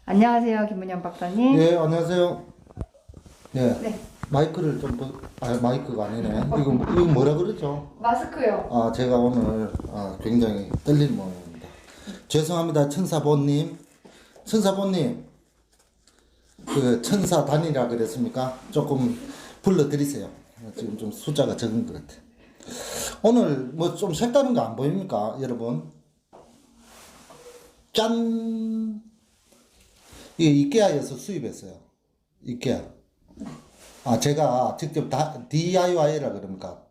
안녕하세요, 김문현 박사님. 예, 안녕하세요. 예, 네. 마이크를 좀, 마이크가 아니네. 이거 뭐라 그러죠? 마스크요. 제가 오늘, 굉장히 떨린 모양입니다. 죄송합니다, 천사보님. 천사보님, 그, 천사단이라 그랬습니까? 조금 불러드리세요. 지금 좀 숫자가 적은 것 같아. 오늘 뭐 좀 색다른 거 안 보입니까, 여러분? 짠! 이게 이케아에서 수입했어요. 이케아. 제가 직접 DIY라 그럽니까?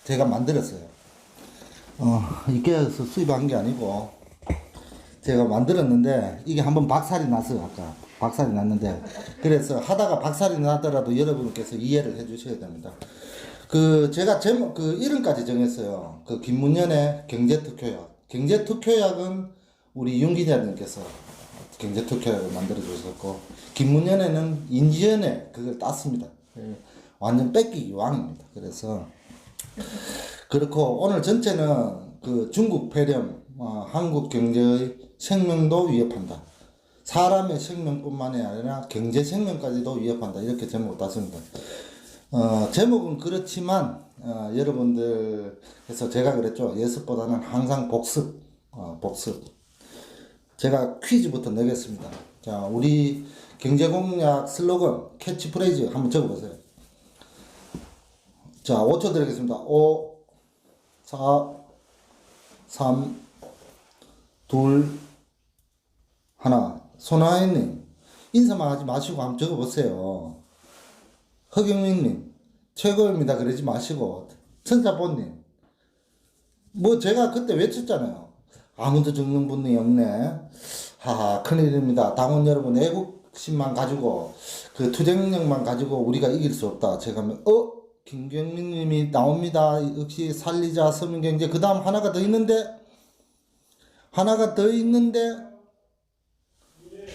제가 만들었어요. 이케아에서 수입한 게 아니고, 제가 만들었는데, 이게 한번 박살이 났어요, 아까. 박살이 났는데. 그래서 하다가 박살이 나더라도 여러분께서 이해를 해 주셔야 됩니다. 제가 제목, 이름까지 정했어요. 김문현의 경제특효약. 경제특효약은 우리 윤 기자님께서 경제특효약을 만들어 주셨고, 김문현에는 인지연에 그걸 땄습니다. 완전 뺏기기 왕입니다. 그래서 그렇고 오늘 전체는 중국 폐렴, 한국 경제의 생명도 위협한다. 사람의 생명뿐만이 아니라 경제 생명까지도 위협한다. 이렇게 제목을 땄습니다. 제목은 그렇지만 여러분들께서 제가 그랬죠. 예습보다는 항상 복습, 복습. 제가 퀴즈부터 내겠습니다. 자, 우리 경제공약 슬로건, 캐치프레이즈 한번 적어보세요. 자, 5초 드리겠습니다. 5, 4, 3, 2, 1. 손아혜님, 인사만 하지 마시고 한번 적어보세요. 허경민님, 최고입니다. 그러지 마시고. 천사보님, 뭐 제가 그때 외쳤잖아요. 아무도 적는 분이 없네. 하하, 큰일입니다. 당원 여러분, 애국심만 가지고, 투쟁력만 가지고 우리가 이길 수 없다. 제가 하면, 김경민 님이 나옵니다. 역시 살리자 서민경제. 그 다음 하나가 더 있는데,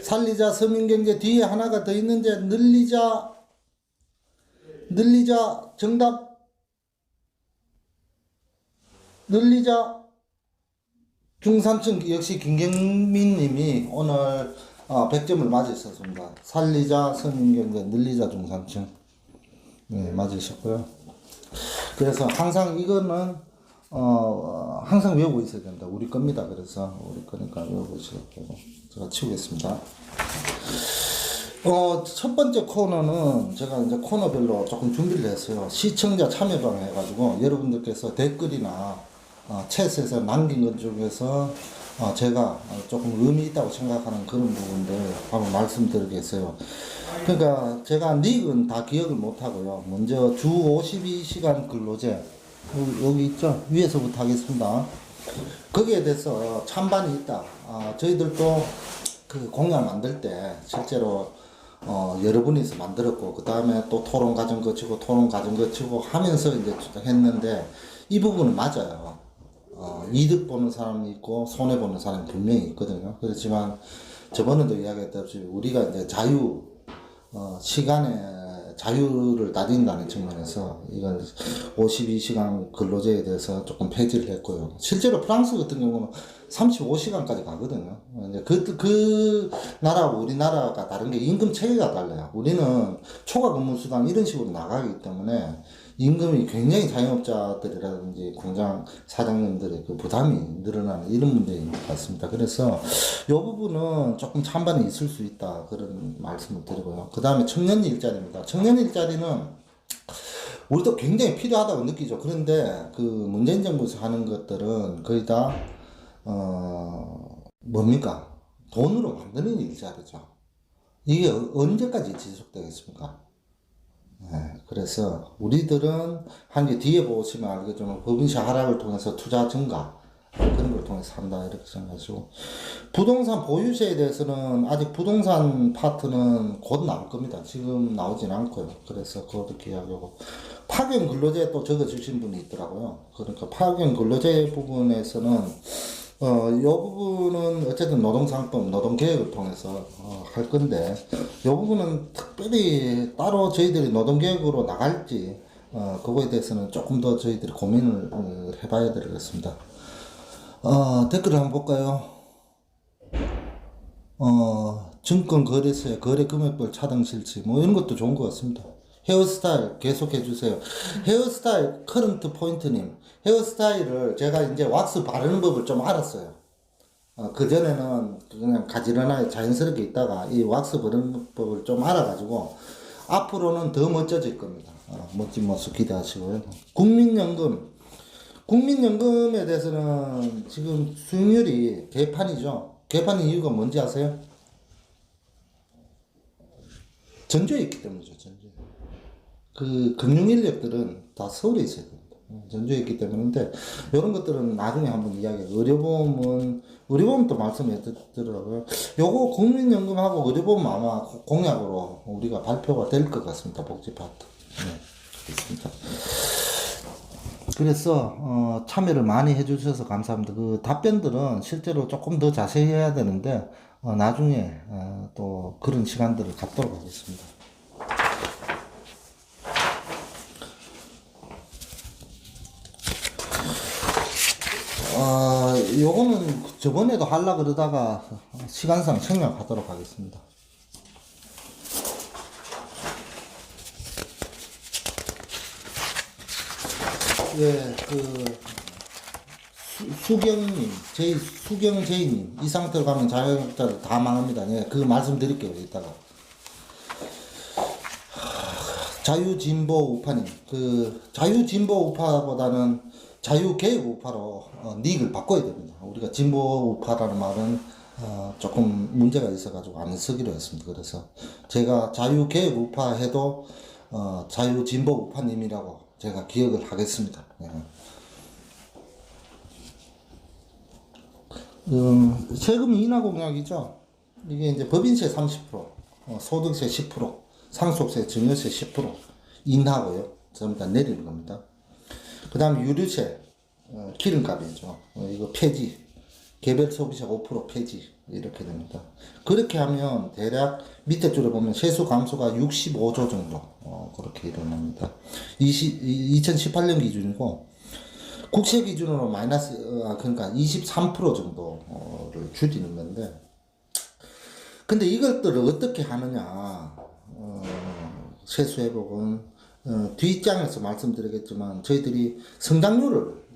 살리자 서민경제 뒤에 하나가 더 있는데, 늘리자, 정답, 늘리자, 중산층. 역시 김경민 님이 오늘 100점을 맞으셨습니다. 살리자 서민경제, 늘리자 중산층. 네, 맞으셨고요. 그래서 항상 이거는 항상 외우고 있어야 된다. 우리 겁니다. 그래서 우리 거니까 외우고 있어야 되고. 제가 치우겠습니다. 첫 번째 코너는 제가 이제 코너별로 조금 준비를 했어요. 시청자 참여방 해가지고 여러분들께서 댓글이나 챗에서 남긴 것 중에서 제가 조금 의미 있다고 생각하는 그런 부분들 한번 말씀드리겠어요. 그러니까 제가 닉은 다 기억을 못 하고요. 먼저 주 52시간 근로제 여기 있죠? 위에서부터 하겠습니다. 거기에 대해서 찬반이 있다. 저희들도 공약 만들 때 실제로 여러 분이서 만들었고, 그 다음에 또 토론 과정 거치고 하면서 이제 했는데, 이 부분은 맞아요. 이득 보는 사람이 있고, 손해보는 사람이 분명히 있거든요. 그렇지만, 저번에도 이야기했다시피, 우리가 이제 시간의 자유를 다진다는 측면에서, 이건 52시간 근로제에 대해서 조금 폐지를 했고요. 실제로 프랑스 같은 경우는 35시간까지 가거든요. 이제 그 나라하고 우리나라가 다른 게 임금 체계가 달라요. 우리는 초과 근무 수당 이런 식으로 나가기 때문에 임금이 굉장히 자영업자들이라든지 공장 사장님들의 부담이 늘어나는 이런 문제인 것 같습니다. 그래서 이 부분은 조금 찬반이 있을 수 있다. 그런 말씀을 드리고요. 그 다음에 청년 일자리입니다. 청년 일자리는 우리도 굉장히 필요하다고 느끼죠. 그런데 문재인 정부에서 하는 것들은 거의 다 뭡니까? 돈으로 만드는 일자리죠. 이게 언제까지 지속되겠습니까? 네, 그래서 우리들은 한 게 뒤에 보시면 알겠지만 법인세 하락을 통해서 투자 증가 그런 걸 통해서 한다 이렇게 생각하시고, 부동산 보유세에 대해서는 아직 부동산 파트는 곧 나올 겁니다. 지금 나오진 않고요. 그래서 그것도 이야기하고, 파견 근로제 또 적어주신 분이 있더라고요. 그러니까 파견 근로제 부분에서는 이 부분은 어쨌든 노동상법, 노동개혁을 통해서 할 건데, 이 부분은 특별히 따로 저희들이 노동개혁으로 나갈지, 그거에 대해서는 조금 더 저희들이 고민을 해봐야 되겠습니다. 댓글을 한번 볼까요? 증권 거래소의 거래 금액별 차등 실시 뭐 이런 것도 좋은 것 같습니다. 헤어스타일 계속 해주세요. 헤어스타일 커런트 포인트님, 헤어스타일을 제가 이제 왁스 바르는 법을 좀 알았어요. 그전에는 그냥 가지런하게 자연스럽게 있다가 이 왁스 바르는 법을 좀 알아가지고 앞으로는 더 멋져질 겁니다. 멋진 모습 기대하시고요. 국민연금에 대해서는 지금 수익률이 개판이죠. 개판의 이유가 뭔지 아세요? 전주에 있기 때문이죠. 전주에. 그 금융 인력들은 다 서울에 있어야 됩니다. 전주에 있기 때문인데 이런 것들은 나중에 한번 이야기. 의료보험도 말씀해 드리더라고요. 요거 국민연금하고 의료보험 아마 공약으로 우리가 발표가 될 것 같습니다. 복지 파트. 네, 그렇습니다. 그래서 참여를 많이 해주셔서 감사합니다. 그 답변들은 실제로 조금 더 자세히 해야 되는데 나중에 또 그런 시간들을 갖도록 하겠습니다. 요거는 저번에도 하려 그러다가 시간상 생략하도록 하겠습니다. 예, 수경님, 수경제이님, 이 상태로 가면 자영업자들 다 망합니다. 예, 그 말씀 드릴게요, 이따가. 자유진보 우파님, 자유진보 우파보다는 자유개혁 우파로 닉을 바꿔야 됩니다. 우리가 진보 우파라는 말은 조금 문제가 있어가지고 안 쓰기로 했습니다. 그래서 제가 자유개혁 우파 해도 자유진보 우파님이라고 제가 기억을 하겠습니다. 예. 세금 인하 공약이죠. 이게 이제 법인세 30%, 소득세 10%, 상속세, 증여세 10% 인하고요. 전부 다 내리는 겁니다. 그 다음 유류세, 기름값이죠. 이거 폐지, 개별 소비세 5% 폐지 이렇게 됩니다. 그렇게 하면 대략 밑에 줄에 보면 세수 감소가 65조 정도 그렇게 일어납니다. 2018년 기준이고 국세 기준으로 마이너스 그러니까 23% 정도를 줄이는 건데 근데 이것들을 어떻게 하느냐 세수 회복은 뒷장에서 말씀드리겠지만 저희들이 성장률을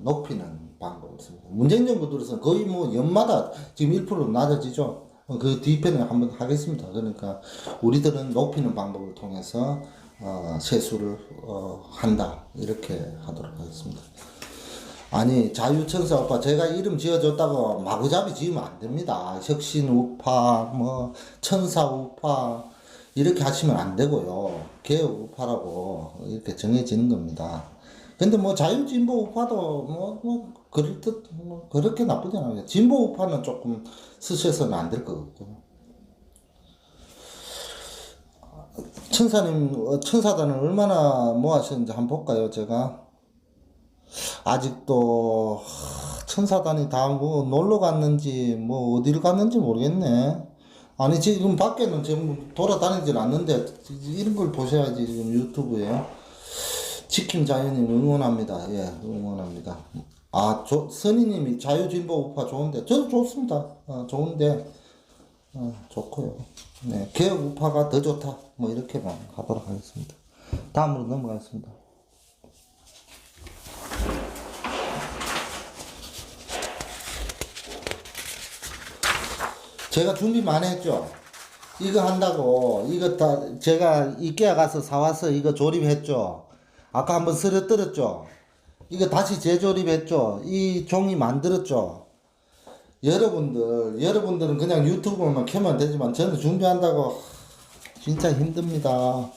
높이는 방법을 씁니다. 문재인 정부 들어서 거의 뭐 연마다 지금 1% 낮아지죠. 그 뒤편에 한번 하겠습니다. 그러니까 우리들은 높이는 방법을 통해서 세수를 한다 이렇게 하도록 하겠습니다. 아니 자유천사 우파 제가 이름 지어줬다고 마구잡이 지으면 안 됩니다. 혁신 우파 뭐 천사 우파 이렇게 하시면 안 되고요. 개혁 우파라고 이렇게 정해지는 겁니다. 근데 뭐 자유진보 우파도 뭐 그럴 듯 뭐 그렇게 나쁘지 않아요. 진보 우파는 조금 쓰셔서는 안 될 것 같고. 천사단은 얼마나 모아셨는지 한번 볼까요? 제가 아직도 천사단이 다 뭐 놀러 갔는지 뭐 어디를 갔는지 모르겠네. 아니 지금 밖에는 지금 돌아다니질 않는데 이런 걸 보셔야지. 지금 유튜브에 지킴 자유님 응원합니다. 예, 응원합니다. 선희님이 자유진보 우파 좋은데 저도 좋습니다. 좋은데 좋고요. 네, 개혁 우파가 더 좋다. 뭐 이렇게만 하도록 하겠습니다. 다음으로 넘어가겠습니다. 제가 준비 많이 했죠. 이거 한다고 이거 다 제가 이케아 가서 사와서 이거 조립했죠. 아까 한번 쓰러뜨렸죠. 이거 다시 재조립했죠. 이 종이 만들었죠. 여러분들은 그냥 유튜브만 켜면 되지만 저는 준비한다고 진짜 힘듭니다.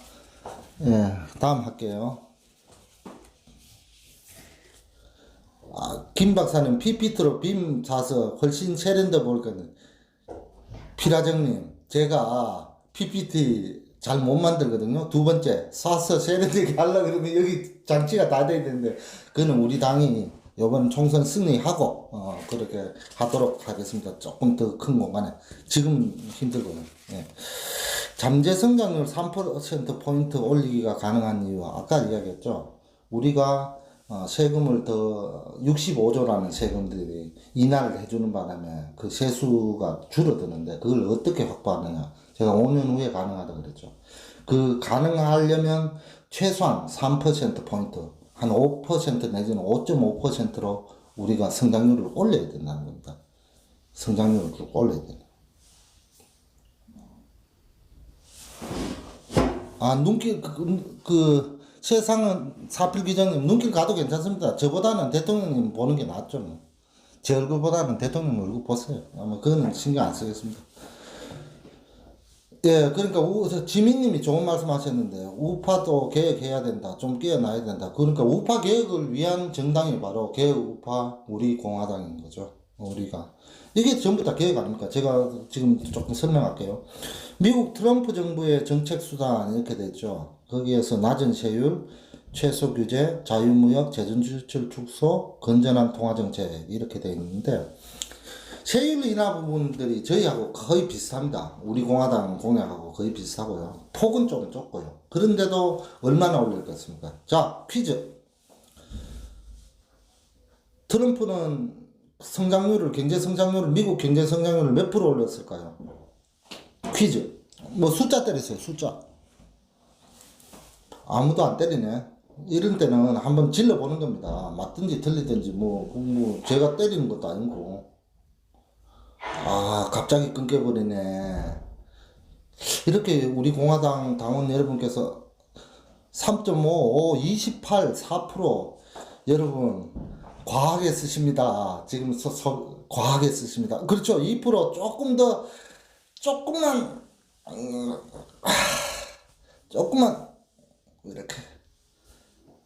예, 다음 할게요. 김 박사님 PPT로 빔 사서 훨씬 세련돼 보일 거는 피라정님 제가 PPT 잘 못 만들거든요. 두 번째 사서 세련되게 하려고 그러면 여기 장치가 다 돼야 되는데 그거는 우리 당이 이번 총선 승리하고 그렇게 하도록 하겠습니다. 조금 더 큰 공간에 지금 힘들거든요. 예. 잠재 성장률 3%포인트 올리기가 가능한 이유 아까 이야기했죠. 우리가 세금을 더 65조라는 세금들이 인하를 해주는 바람에 그 세수가 줄어드는데 그걸 어떻게 확보하느냐. 제가 5년 후에 가능하다 그랬죠. 그 가능하려면 최소한 3%포인트, 한 5% 내지는 5.5%로 우리가 성장률을 올려야 된다는 겁니다. 성장률을 쭉 올려야 된다. 눈길, 세상은 사필 기자님, 눈길 가도 괜찮습니다. 저보다는 대통령님 보는 게 낫죠. 제 얼굴보다는 대통령 얼굴 보세요. 아마 그거는 신경 안 쓰겠습니다. 예, 그러니까 지민님이 좋은 말씀 하셨는데 우파도 개혁해야 된다. 좀 깨어나야 된다. 그러니까 우파 개혁을 위한 정당이 바로 개혁 우파 우리 공화당인 거죠. 우리가 이게 전부 다 개혁 아닙니까? 제가 지금 조금 설명할게요. 미국 트럼프 정부의 정책 수단 이렇게 됐죠. 거기에서 낮은 세율, 최소 규제, 자유무역, 재정지출 축소, 건전한 통화정책 이렇게 돼 있는데 세율 인하 부분들이 저희하고 거의 비슷합니다. 우리 공화당 공약하고 거의 비슷하고요. 폭은 좀 좁고요. 그런데도 얼마나 올리겠습니까? 자, 퀴즈. 트럼프는 경제 성장률을, 미국 경제 성장률을 몇 프로 올렸을까요? 퀴즈. 뭐 숫자 때리세요, 숫자. 아무도 안 때리네. 이런 때는 한번 질러보는 겁니다. 맞든지 틀리든지 뭐 제가 때리는 것도 아니고. 갑자기 끊겨버리네. 이렇게 우리 공화당 당원 여러분께서 3.5, 28, 4% 여러분 과하게 쓰십니다. 지금 과하게 쓰십니다. 그렇죠. 2% 조금만 이렇게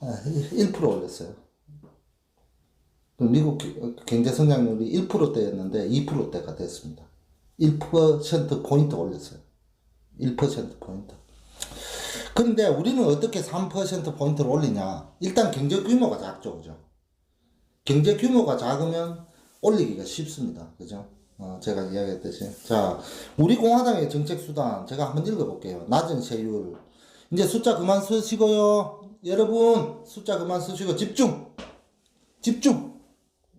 1% 올렸어요. 미국 경제 성장률이 1%대였는데 2%대가 됐습니다. 1%포인트 올렸어요. 1%포인트. 그런데 우리는 어떻게 3%포인트를 올리냐? 일단 경제 규모가 작죠. 그죠? 경제 규모가 작으면 올리기가 쉽습니다. 그죠? 제가 이야기했듯이. 자, 우리 공화당의 정책 수단 제가 한번 읽어볼게요. 낮은 세율. 이제 숫자 그만 쓰시고요. 여러분, 숫자 그만 쓰시고 집중!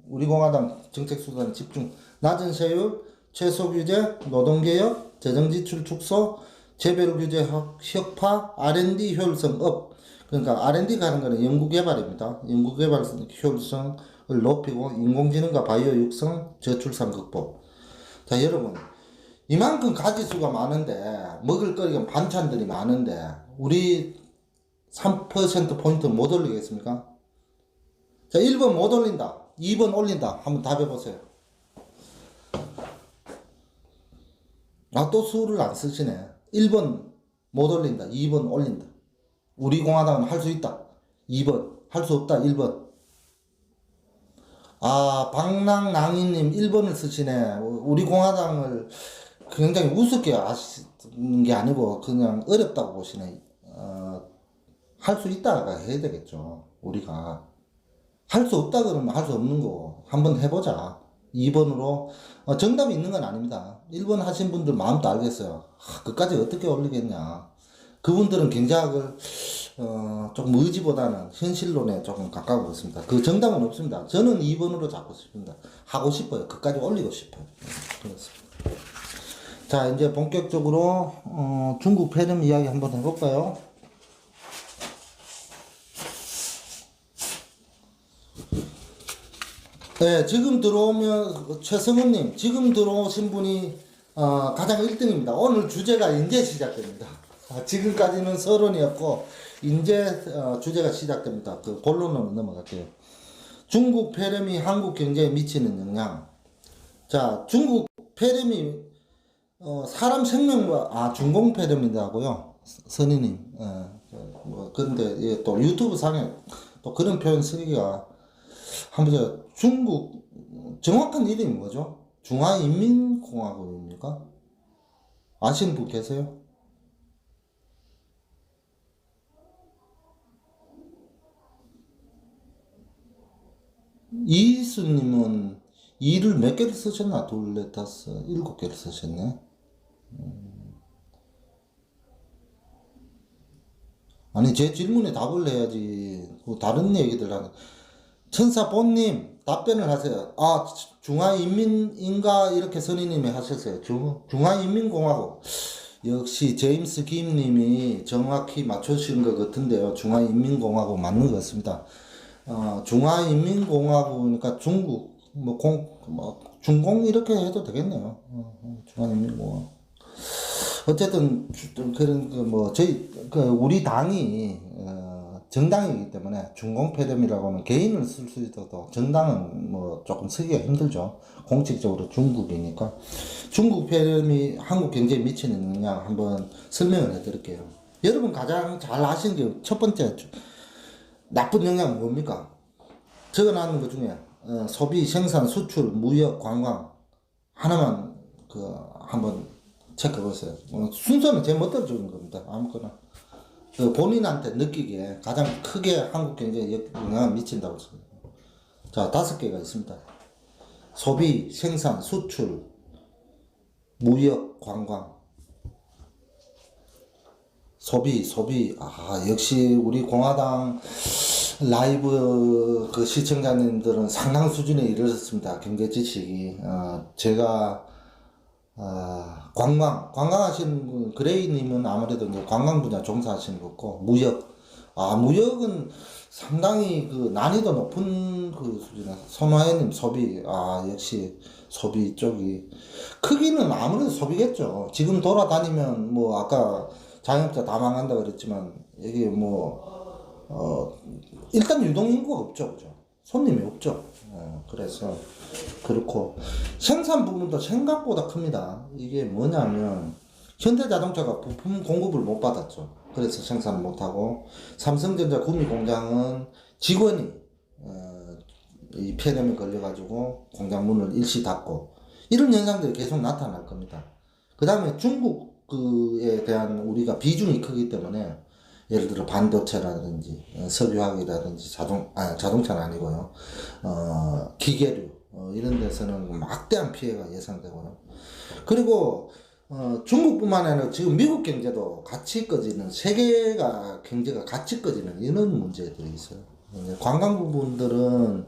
우리 공화당 정책 수단 집중. 낮은 세율, 최소 규제, 노동개혁, 재정지출 축소, 재별 규제 혁파, R&D 효율성 업. 그러니까 R&D가 하는 거는 연구개발입니다. 연구개발 효율성을 높이고 인공지능과 바이오 육성, 저출산 극복. 자, 여러분. 이만큼 가지수가 많은데 먹을 거리가 반찬들이 많은데 우리 3%포인트 못 올리겠습니까? 자, 1번 못 올린다. 2번 올린다. 한번 답해보세요. 또 수를 안 쓰시네. 1번 못 올린다. 2번 올린다. 우리 공화당은 할 수 있다. 2번. 할 수 없다. 1번. 방랑낭이님 1번을 쓰시네. 우리 공화당을 굉장히 우습게 아시는 게 아니고 그냥 어렵다고 보시네. 할 수 있다가 해야 되겠죠. 우리가. 할 수 없다 그러면 할 수 없는 거 한번 해보자. 2번으로 정답이 있는 건 아닙니다. 1번 하신 분들 마음도 알겠어요. 그까지 어떻게 올리겠냐. 그분들은 경제학을 조금 의지보다는 현실론에 조금 가까워 있습니다. 그 정답은 없습니다. 저는 2번으로 잡고 싶습니다. 하고 싶어요. 그까지 올리고 싶어요. 그렇습니다. 자, 이제 본격적으로 중국 폐렴 이야기 한번 해볼까요? 네, 지금 들어오면, 최성훈님, 지금 들어오신 분이, 가장 1등입니다. 오늘 주제가 이제 시작됩니다. 지금까지는 서론이었고, 이제, 주제가 시작됩니다. 그 본론으로 넘어갈게요. 중국 폐렴이 한국 경제에 미치는 영향. 자, 중국 폐렴이, 사람 생명과, 중공 폐렴이라고요. 선희님. 근데, 예, 또 유튜브 상에 또 그런 표현 쓰기가, 한번 중국 정확한 이름이 뭐죠? 중화인민공화국입니까? 아시는 분 계세요? 이수님은 이를 몇 개를 쓰셨나? 둘, 넷, 다섯, 7개를 쓰셨네. 아니 제 질문에 답을 해야지. 다른 얘기들 하는. 천사본님 답변을 하세요. 아, 중화인민인가 이렇게 선생님이 하셨어요. 중화인민공화국. 역시 제임스 김님이 정확히 맞추신 것 같은데요. 중화인민공화국 맞는 것 같습니다. 중화인민공화국이니까 중국 중공 이렇게 해도 되겠네요. 중화인민공화국. 어쨌든 그런 저희 우리 당이 정당이기 때문에 중공패덤이라고는 개인을 쓸 수 있어도 정당은 조금 쓰기가 힘들죠. 공식적으로 중국이니까. 중국 패덤이 한국 경제에 미치는 영향 한번 설명을 해드릴게요. 여러분 가장 잘 아시는 게 첫 번째 나쁜 영향은 뭡니까? 적어놨는 것 중에 소비, 생산, 수출, 무역, 관광 하나만 한번 체크해 보세요. 순서는 제 멋대로 적은 겁니다. 아무거나. 본인한테 느끼기에 가장 크게 한국 경제에 영향을 미친다고 생각합니다. 자, 5개가 있습니다. 소비, 생산, 수출, 무역, 관광. 소비. 역시 우리 공화당 라이브 시청자님들은 상당 수준에 이르렀습니다. 경제 지식이. 제가 관광하시는 분, 그레이님은 아무래도 이제 관광 분야 종사하시는 거고, 무역은 상당히 난이도 높은 수준에, 손화혜님 소비, 역시 소비 쪽이, 크기는 아무래도 소비겠죠. 지금 돌아다니면, 아까 자영업자 다 망한다 그랬지만, 여기 일단 유동인구가 없죠. 그죠? 손님이 없죠. 그래서 그렇고 생산 부분도 생각보다 큽니다. 이게 뭐냐면 현대자동차가 부품 공급을 못 받았죠. 그래서 생산을 못하고 삼성전자 구미 공장은 직원이 이 폐렴에 걸려가지고 공장 문을 일시 닫고 이런 현상들이 계속 나타날 겁니다. 그 다음에 중국에 대한 우리가 비중이 크기 때문에 예를 들어 반도체라든지 석유화학이라든지 자동차는 아니고요. 기계류 이런 데서는 막대한 피해가 예상되고요. 그리고 중국뿐만 아니라 지금 미국 경제도 같이 꺼지는, 세계가 경제가 같이 꺼지는 이런 문제들이 있어요. 관광 부분들은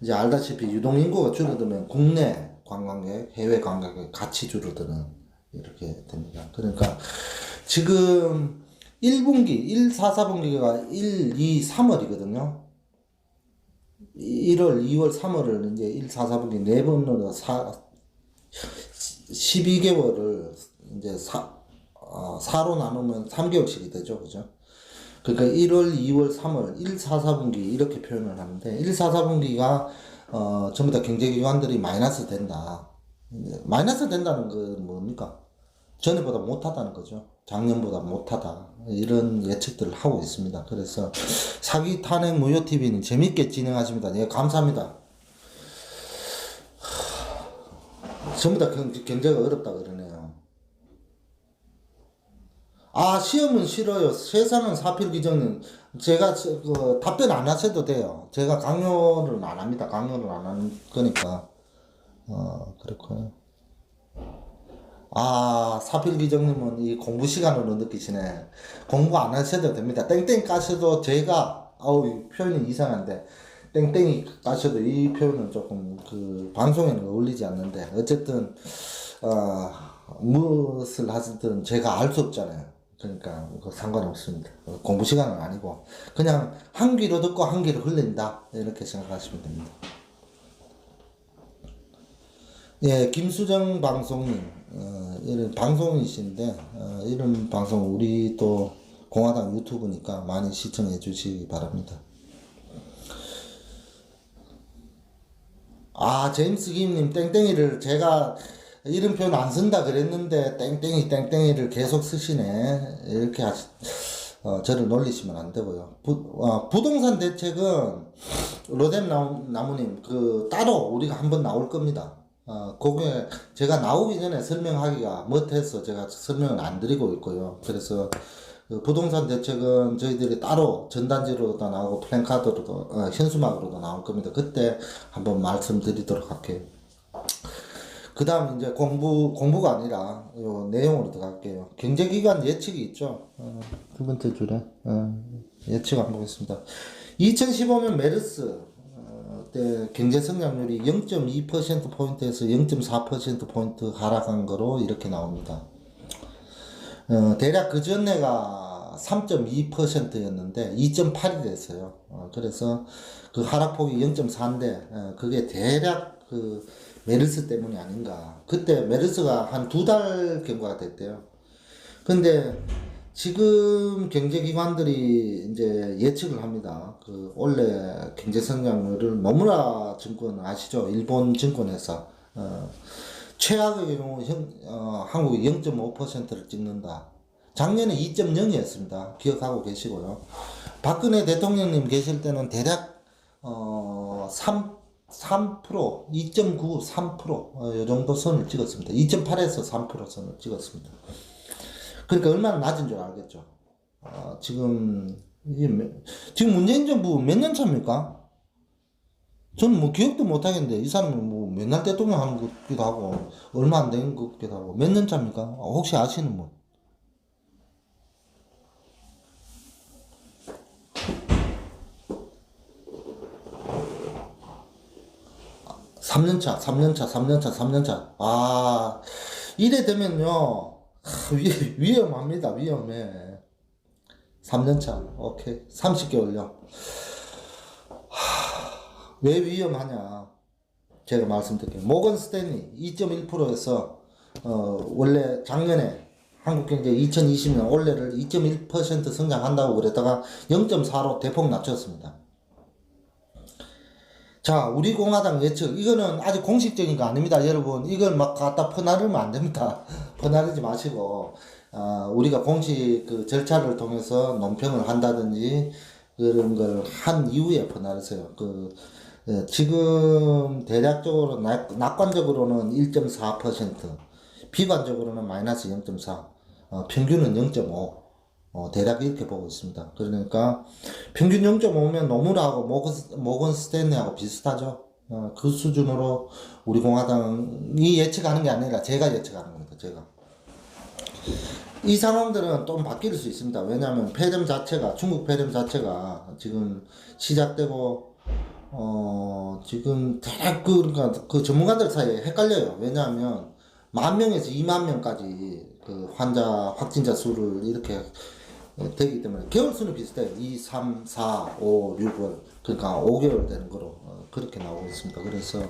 이제 알다시피 유동인구가 줄어들면 국내 관광객, 해외 관광객 같이 줄어드는 이렇게 됩니다. 그러니까 지금 1분기, 1, 4, 4분기가 1, 2, 3월이거든요. 1월, 2월, 3월을 이제 1, 4, 4분기 4번으로 12개월을 이제 4로 나누면 3개월씩이 되죠. 그죠? 그러니까 1월, 2월, 3월, 1, 4, 4분기 이렇게 표현을 하는데 1, 4, 4분기가 전부 다 경제기관들이 마이너스 된다. 마이너스 된다는 건 뭡니까? 전에보다 못하다는 거죠. 작년보다 못하다. 이런 예측들을 하고 있습니다. 그래서 사기 탄핵 무효TV는 재밌게 진행하십니다. 예, 감사합니다. 전부 다 경제가 어렵다 그러네요. 시험은 싫어요. 세상은 사필귀정님. 제가 답변 안 하셔도 돼요. 제가 강요를 안 합니다. 강요를 안 하는 거니까. 그렇고요. 사필기정님은 이 공부 시간으로 느끼시네. 공부 안 하셔도 됩니다. 땡땡 까셔도 제가, 이 표현이 이상한데, 땡땡이 까셔도 이 표현은 조금 방송에는 어울리지 않는데, 어쨌든, 무엇을 하시든 제가 알 수 없잖아요. 그러니까, 상관없습니다. 공부 시간은 아니고, 그냥 한 귀로 듣고 한 귀로 흘린다. 이렇게 생각하시면 됩니다. 예, 김수정 방송님, 이런 방송이신데, 이런 방송 우리 또 공화당 유튜브니까 많이 시청해 주시기 바랍니다. 제임스 김님, 땡땡이를 제가 이런 표현 안 쓴다 그랬는데, 땡땡이를 계속 쓰시네. 이렇게 저를 놀리시면 안 되고요. 부동산 대책은, 로뎀 나무님, 따로 우리가 한번 나올 겁니다. 그게 제가 나오기 전에 설명하기가 못해서 제가 설명을 안 드리고 있고요. 그래서 부동산 대책은 저희들이 따로 전단지로도 나오고 플랜카드로도 현수막으로도 나올 겁니다. 그때 한번 말씀드리도록 할게요. 그 다음 이제 공부가 아니라 요 내용으로 들어갈게요. 경제기관 예측이 있죠. 두 번째 줄에 예측 한번 보겠습니다. 2015년 메르스 때 경제 성장률이 0.2%포인트에서 0.4%포인트 하락한 거로 이렇게 나옵니다. 대략 그 전에가 3.2%였는데 2.8이 됐어요. 그래서 그 하락폭이 0.4인데 그게 대략 그 메르스 때문이 아닌가. 그때 메르스가 한 2달 경과가 됐대요. 근데 지금 경제기관들이 이제 예측을 합니다. 그 원래 경제 성장률을 노무라 증권 아시죠? 일본 증권회사. 최악의 경우 한국이 0.5%를 찍는다. 작년에 2.0이었습니다. 기억하고 계시고요. 박근혜 대통령님 계실 때는 대략 2.9, 3%, 이 정도 선을 찍었습니다. 2.8에서 3% 선을 찍었습니다. 그러니까 얼마나 낮은 줄 알겠죠. 지금 문재인 정부 몇 년 차입니까? 저는 뭐 기억도 못 하겠는데 이 사람은 뭐 맨날 대통령 하는 것 같기도 하고 얼마 안 된 것 같기도 하고 몇 년 차입니까? 혹시 아시는 분? 3년 차, 3년 차, 3년 차, 3년 차. 이래 되면요. 위험합니다. 위험해. 3년 차. 오케이. 30개월요. 왜 위험하냐? 제가 말씀드릴게요. 모건 스탠리 2.1%에서 원래 작년에 한국 경제 2020년 올해를 2.1% 성장한다고 그랬다가 0.4로 대폭 낮췄습니다. 자, 우리 공화당 예측. 이거는 아직 공식적인 거 아닙니다, 여러분. 이걸 막 갖다 퍼나르면 안 됩니다. 퍼나르지 마시고, 우리가 공식 그 절차를 통해서 논평을 한다든지, 그런 걸 한 이후에 퍼나르세요. 지금 대략적으로, 낙관적으로는 1.4%, 비관적으로는 마이너스 0.4, 평균은 0.5. 대략 이렇게 보고 있습니다. 그러니까 평균 0.5면 노무라하고 모건 스탠리하고 비슷하죠. 그 수준으로 우리 공화당이 예측하는 게 아니라 제가 예측하는 겁니다. 제가. 이 상황들은 좀 바뀔 수 있습니다. 왜냐하면 폐렴 자체가 중국 폐렴 자체가 지금 시작되고 지금 대략 그러니까 그 전문가들 사이에 헷갈려요. 왜냐하면 10,000명에서 20,000명까지 그 환자 확진자 수를 이렇게 되기 때문에 개월 수는 비슷해요. 2, 3, 4, 5, 6월 그러니까 5개월 되는 거로 그렇게 나오고 있습니다. 그래서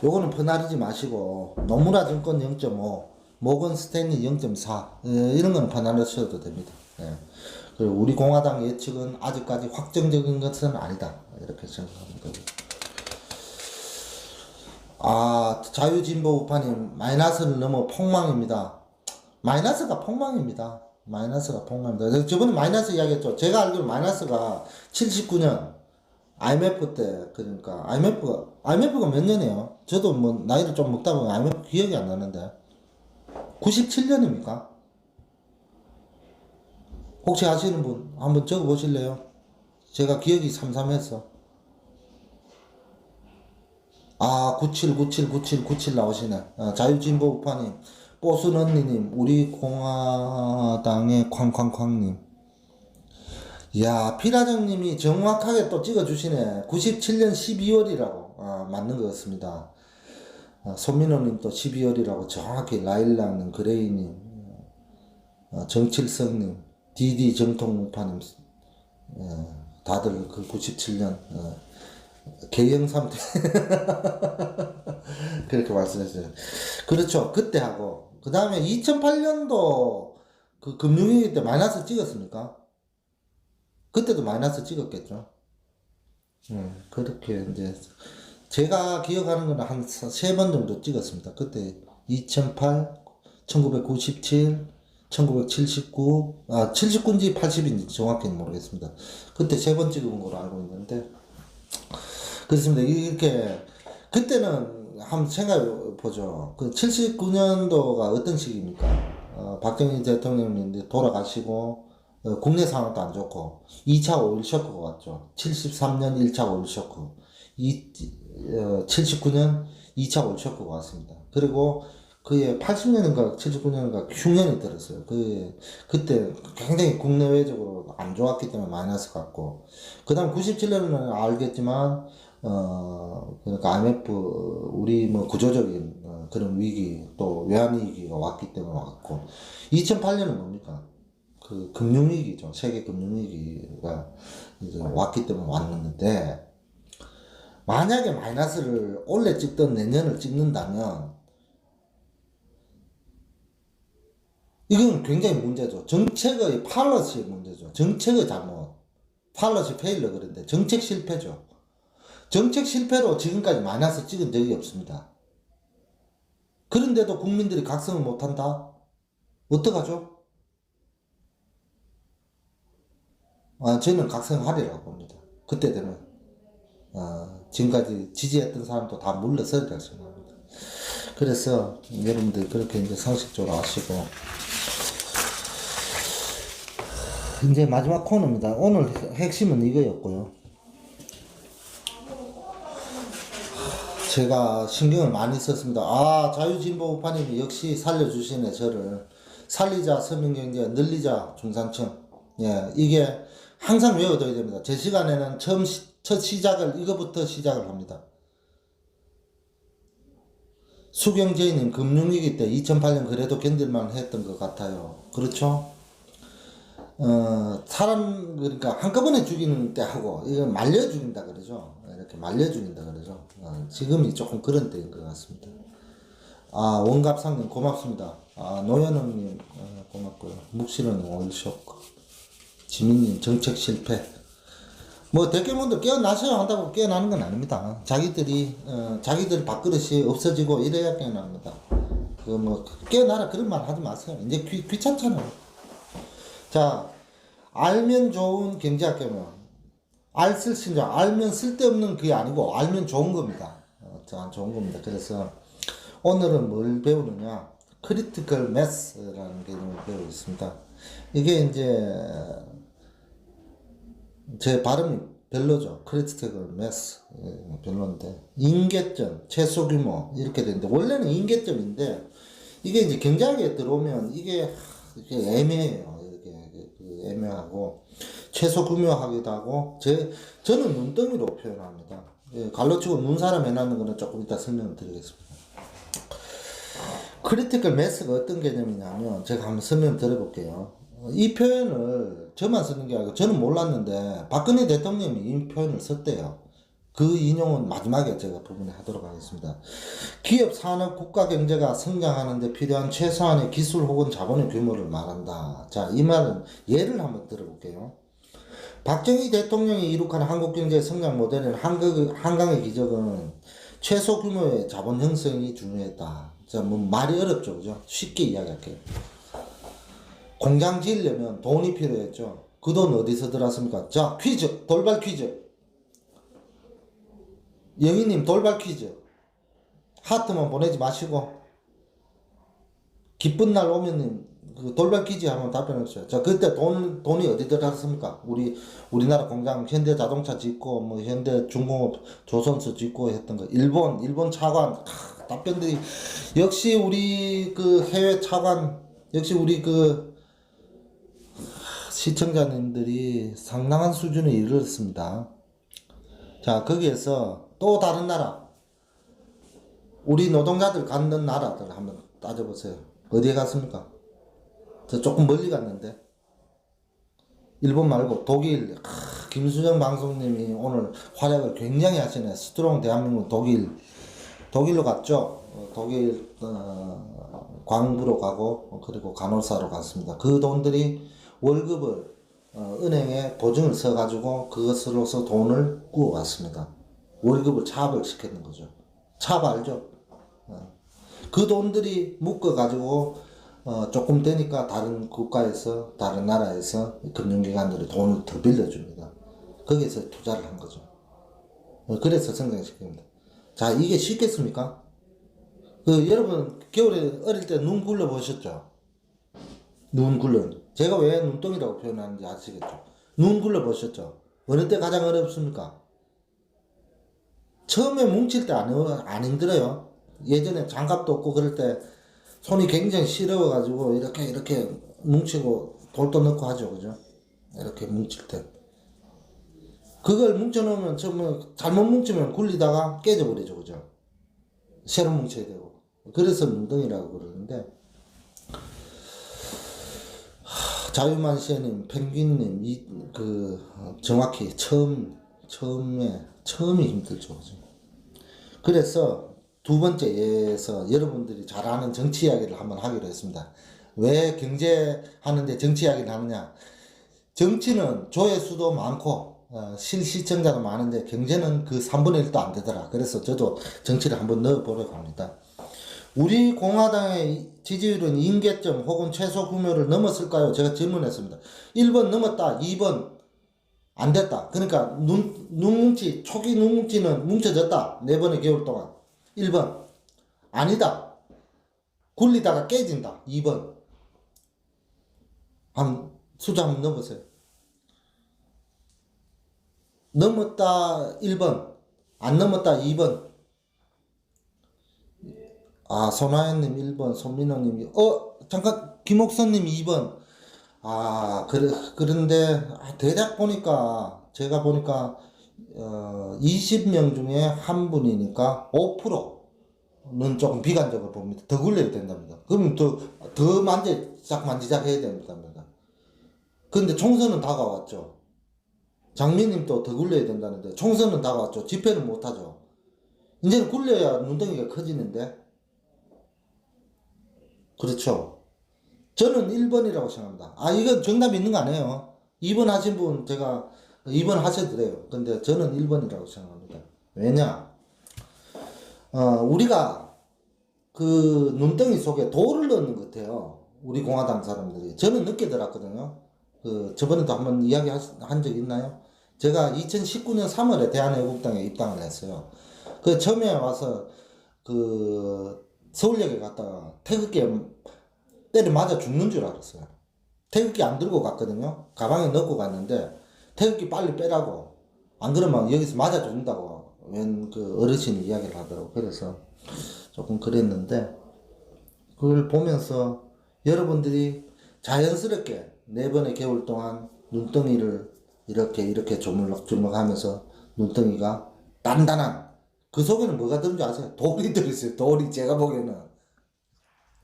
요거는 퍼나르지 마시고 노무라 증권 0.5, 모건 스탠리 0.4 이런 건 퍼나르셔도 됩니다. 그리고 우리 공화당 예측은 아직까지 확정적인 것은 아니다. 이렇게 생각합니다. 자유진보 우파님 마이너스를 넘어 폭망입니다. 마이너스가 폭망입니다. 마이너스가 폭망입니다. 저번에 마이너스 이야기했죠. 제가 알기로 마이너스가 79년 IMF 때 그러니까 IMF가 몇 년이에요? 저도 뭐 나이를 좀 먹다 보면 IMF 기억이 안 나는데 97년입니까? 혹시 아시는 분 한번 적어 보실래요? 제가 기억이 삼삼해서 97 나오시네. 자유진보 우파님, 뽀순 언니님, 우리 공화당의 쾅쾅쾅님. 이야, 피라정님이 정확하게 또 찍어주시네. 97년 12월이라고. 맞는 것 같습니다. 손민호님 또 12월이라고 정확히 라일락님, 그레이님, 정칠성님, 디디 정통우파님, 다들 그 97년. 개영삼 때 그렇게 말씀했어요. 그렇죠. 그때 하고 그 다음에 2008년도 그 금융위기 때 마이너스 찍었습니까? 그때도 마이너스 찍었겠죠. 그렇게 이제 제가 기억하는 거는 한 3번 정도 찍었습니다. 그때 2008, 1997, 1979, 79인지 80인지 정확히는 모르겠습니다. 그때 3번 찍은 걸로 알고 있는데 그렇습니다. 이렇게 그때는 한번 생각해 보죠. 그 79년도가 어떤 시기입니까? 박정희 대통령이 돌아가시고 국내 상황도 안 좋고 2차 오일 쇼크가 왔죠. 73년 1차 오일 쇼크. 79년 2차 올쇼크가 왔습니다. 그리고 그해 80년인가 79년인가 흉년이 들었어요. 그때 굉장히 국내외적으로 안 좋았기 때문에 마이너스 같고, 그 다음 97년은 알겠지만, 그러니까 IMF, 우리 뭐 구조적인 그런 위기, 또 외환위기가 왔기 때문에 왔고, 2008년은 뭡니까? 그 금융위기죠. 세계 금융위기가 이제 왔기 때문에 왔는데, 만약에 마이너스를 올해 찍던 내년을 찍는다면, 이건 굉장히 문제죠. 정책의 팔러시의 문제죠. 정책의 잘못. 팔러시 페일러 그런데 정책 실패죠. 정책 실패로 지금까지 마이너스 찍은 적이 없습니다. 그런데도 국민들이 각성을 못한다? 어떡하죠? 저는 각성하리라고 봅니다. 그때 되면. 지금까지 지지했던 사람도 다 물러서리라고 생각합니다. 그래서 여러분들 그렇게 이제 상식적으로 아시고, 이제 마지막 코너입니다. 오늘 핵심은 이거였고요. 제가 신경을 많이 썼습니다. 자유진보 우파님이 역시 살려주시네, 저를. 살리자 서민경제, 늘리자 중산층. 예, 이게 항상 외워둬야 됩니다. 제 시간에는 첫 시작을, 이거부터 시작을 합니다. 수경재님 금융위기 때 2008년 그래도 견딜만 했던 것 같아요. 그렇죠? 사람, 그러니까 한꺼번에 죽이는 때 하고, 이건 말려 죽인다 그러죠. 이렇게 말려 죽인다 그러죠. 지금이 조금 그런 때인 것 같습니다. 원갑상님 고맙습니다. 노현웅님, 고맙고요. 묵시는 올쇼크. 지민님 정책 실패. 뭐, 대표분들 깨어나셔야 한다고 깨어나는 건 아닙니다. 자기들 밥그릇이 없어지고 이래야 깨어납니다. 깨어나라 그런 말 하지 마세요. 이제 귀찮잖아요. 자, 알면 좋은 경제학 개념. 알쓸신장. 알면 쓸데없는 그게 아니고, 알면 좋은 겁니다. 좋은 겁니다. 그래서, 오늘은 뭘 배우느냐. 크리티컬 매스라는 개념을 배우고 있습니다. 이게 이제, 제 발음이 별로죠. 크리티컬 매스. 별로인데. 인계점, 최소 규모. 이렇게 되는데, 원래는 인계점인데, 이게 이제 경제학에 들어오면 이게 애매해요. 애매하고 최소 규모하기도 하고 저는 눈덩이로 표현합니다. 갈로치고 눈사람 해놨는 거는 조금 이따 설명을 드리겠습니다. 크리티컬 매스가 어떤 개념이냐면 제가 한번 설명 드려볼게요. 이 표현을 저만 쓰는 게 아니고 저는 몰랐는데 박근혜 대통령이 이 표현을 썼대요. 그 인용은 마지막에 제가 부분에 하도록 하겠습니다. 기업, 산업, 국가 경제가 성장하는 데 필요한 최소한의 기술 혹은 자본의 규모를 말한다. 자, 이 말은 예를 한번 들어볼게요. 박정희 대통령이 이룩한 한국 경제의 성장 모델은 한강의 기적은 최소 규모의 자본 형성이 중요했다. 자, 뭐 말이 어렵죠, 그죠? 쉽게 이야기할게요. 공장 지으려면 돈이 필요했죠. 그 돈 어디서 들었습니까? 자, 퀴즈, 돌발 퀴즈. 영희님 돌발 퀴즈. 하트만 보내지 마시고 기쁜 날 오면 그 돌발 퀴즈 한번 답변해 주세요. 자, 그때 돈이 어디 들어갔습니까? 우리나라 공장 현대자동차 짓고 뭐 현대중공업 조선소 짓고 했던 거. 일본 차관. 답변들이 역시 우리 그 해외 차관, 역시 우리 그 시청자님들이 상당한 수준에 이르렀습니다. 자, 거기에서 또 다른 나라, 우리 노동자들 갔는 나라들 한번 따져보세요. 어디에 갔습니까? 저 조금 멀리 갔는데. 일본 말고 독일. 김수정 방송님이 오늘 활약을 굉장히 하시네. 스트롱 대한민국 독일로 갔죠. 독일 광부로 가고 그리고 간호사로 갔습니다. 그 돈들이 월급을 은행에 보증을 써가지고 그것으로서 돈을 구워왔습니다. 월급을 차압을 시켰는 거죠. 차압 알죠? 그 돈들이 묶어가지고 조금 되니까 다른 국가에서, 다른 나라에서 금융기관들이 돈을 더 빌려줍니다. 거기에서 투자를 한 거죠. 그래서 성장시킵니다. 자, 이게 쉽겠습니까? 여러분 겨울에 어릴 때 눈 굴러 보셨죠? 눈 굴러. 제가 왜 눈덩이라고 표현하는지 아시겠죠? 눈 굴러 보셨죠? 어느 때 가장 어렵습니까? 처음에 뭉칠 때 안 힘들어요. 예전에 장갑도 없고 그럴 때 손이 굉장히 시려워가지고 이렇게 뭉치고 돌도 넣고 하죠, 그죠? 이렇게 뭉칠 때. 그걸 뭉쳐놓으면 처음에 잘못 뭉치면 굴리다가 깨져버리죠, 그죠? 새로 뭉쳐야 되고. 그래서 눈덩이라고 그러는데, 자유만시아님, 펭귄님, 정확히 처음이 힘들죠, 그죠? 그래서 두 번째에서 여러분들이 잘 아는 정치 이야기를 한번 하기로 했습니다. 왜 경제하는데 정치 이야기를 하느냐? 정치는 조회수도 많고 실시청자도 많은데 경제는 그 3분의 1도 안 되더라. 그래서 저도 정치를 한번 넣어보려고 합니다. 우리 공화당의 지지율은 임계점 혹은 최소 구매를 넘었을까요? 제가 질문했습니다. 1번 넘었다. 2번 안 됐다. 그러니까 초기 눈뭉치는 뭉쳐졌다. 4번의 겨울 동안. 1번 아니다. 굴리다가 깨진다. 2번 숫자 한번 넣어보세요. 넘었다 1번, 안 넘었다 2번. 손하연님 1번, 손민호님, 잠깐, 김옥선님 2번. 그런데, 대략 보니까, 제가 보니까, 20명 중에 한 분이니까 5%는 조금 비관적으로 봅니다. 더 굴려야 된답니다. 그러면 더 만지작 해야 됩니다. 근데 총선은 다가왔죠. 장미님도 더 굴려야 된다는데, 총선은 다가왔죠. 집회는 못하죠. 이제는 굴려야 눈덩이가 커지는데, 그렇죠. 저는 1번이라고 생각합니다. 이건 정답이 있는 거 아니에요. 2번 하신 분 제가 2번 하셔도 돼요. 근데 저는 1번이라고 생각합니다. 왜냐? 우리가 그 눈덩이 속에 돌을 넣는 것 같아요. 우리 공화당 사람들이. 저는 늦게 들었거든요. 저번에도 한번 이야기 한 적 있나요? 제가 2019년 3월에 대한애국당에 입당을 했어요. 처음에 와서 서울역에 갔다가 태극기에 때려 맞아 죽는 줄 알았어요. 태극기 안 들고 갔거든요. 가방에 넣고 갔는데 태극기 빨리 빼라고. 안 그러면 여기서 맞아 죽는다고 어르신이 이야기를 하더라고. 그래서 조금 그랬는데 그걸 보면서 여러분들이 자연스럽게 4번의 겨울 동안 눈덩이를 이렇게 조물럭조물럭 하면서 눈덩이가 단단한 그 속에는 뭐가 들은 줄 아세요? 돌이 들어있어요. 돌이 제가 보기에는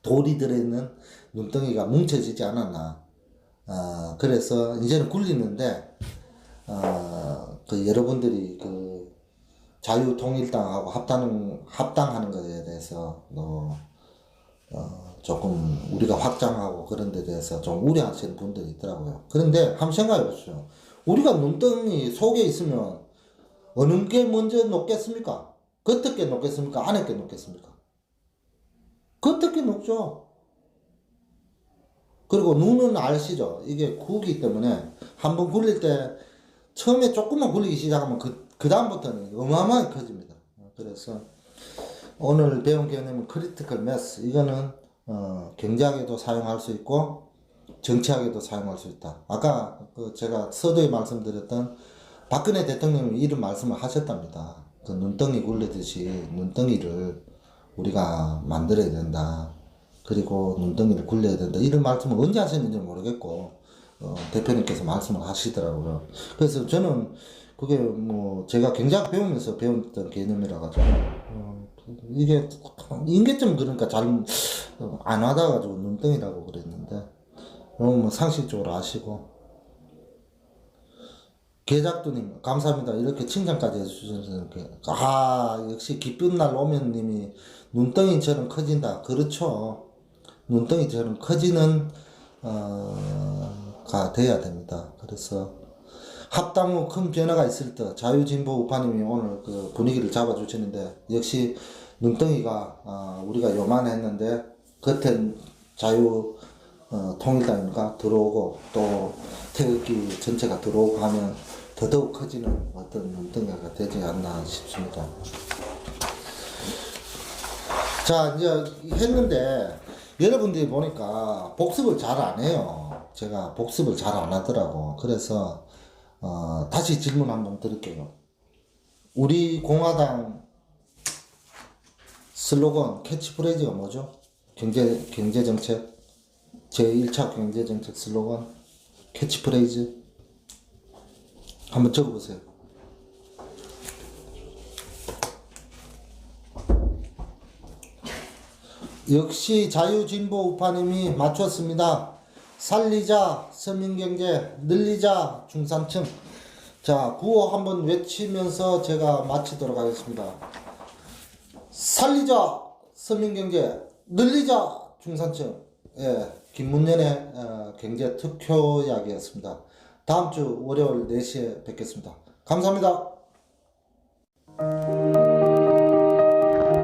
돌이 들어있는 눈덩이가 뭉쳐지지 않았나. 그래서 이제는 굴리는데 여러분들이 자유통일당하고 합당하는 것에 대해서 조금 우리가 확장하고 그런 데 대해서 좀 우려하시는 분들이 있더라고요. 그런데 한번 생각해 보십시오. 우리가 눈덩이 속에 있으면 어느 게 먼저 녹겠습니까? 겉에 게 녹겠습니까? 안에 게 녹겠습니까? 겉에 게 녹죠. 그리고 눈은 아시죠? 이게 구기 때문에 한번 굴릴 때 처음에 조금만 굴리기 시작하면 그 다음부터는 어마어마하게 커집니다. 그래서 오늘 배운 개념은 크리티컬 매스. 이거는 경제학에도 사용할 수 있고 정치학에도 사용할 수 있다. 아까 제가 서두에 말씀드렸던 박근혜 대통령이 이런 말씀을 하셨답니다. 눈덩이 굴리듯이 눈덩이를 우리가 만들어야 된다. 그리고 눈덩이를 굴려야 된다. 이런 말씀을 언제 하셨는지 모르겠고 대표님께서 말씀을 하시더라고요. 그래서 저는 그게 제가 경제학 배우면서 배웠던 개념이라 가지고 이게 인계점 그러니까 잘 안 와닿아가지고 눈덩이라고 그랬는데 상식적으로 아시고 개작두님 감사합니다. 이렇게 칭찬까지 해주셔서 역시 기쁜 날 오면 님이 눈덩이처럼 커진다. 그렇죠. 눈덩이처럼 커지는 가 돼야 됩니다. 그래서 합당 후 큰 변화가 있을 때 자유진보 우파님이 오늘 분위기를 잡아주시는데 역시 눈덩이가 우리가 요만했는데 겉엔 자유 통일당이니까 들어오고 또 태극기 전체가 들어오고 하면 더더욱 커지는 어떤 눈덩이가 되지 않나 싶습니다. 자, 이제 했는데 여러분들이 보니까 복습을 잘 안 해요. 제가 복습을 잘 안 하더라고. 그래서 다시 질문 한번 드릴게요. 우리 공화당 슬로건 캐치프레이즈가 뭐죠? 경제정책 제1차 경제정책 슬로건 캐치프레이즈 한번 적어보세요. 역시 자유진보 우파님이 맞췄습니다. 살리자 서민경제, 늘리자 중산층. 자, 구호 한번 외치면서 제가 마치도록 하겠습니다. 살리자 서민경제, 늘리자 중산층. 예, 김문연의 경제 특효 이야기였습니다. 다음 주 월요일 4시에 뵙겠습니다. 감사합니다.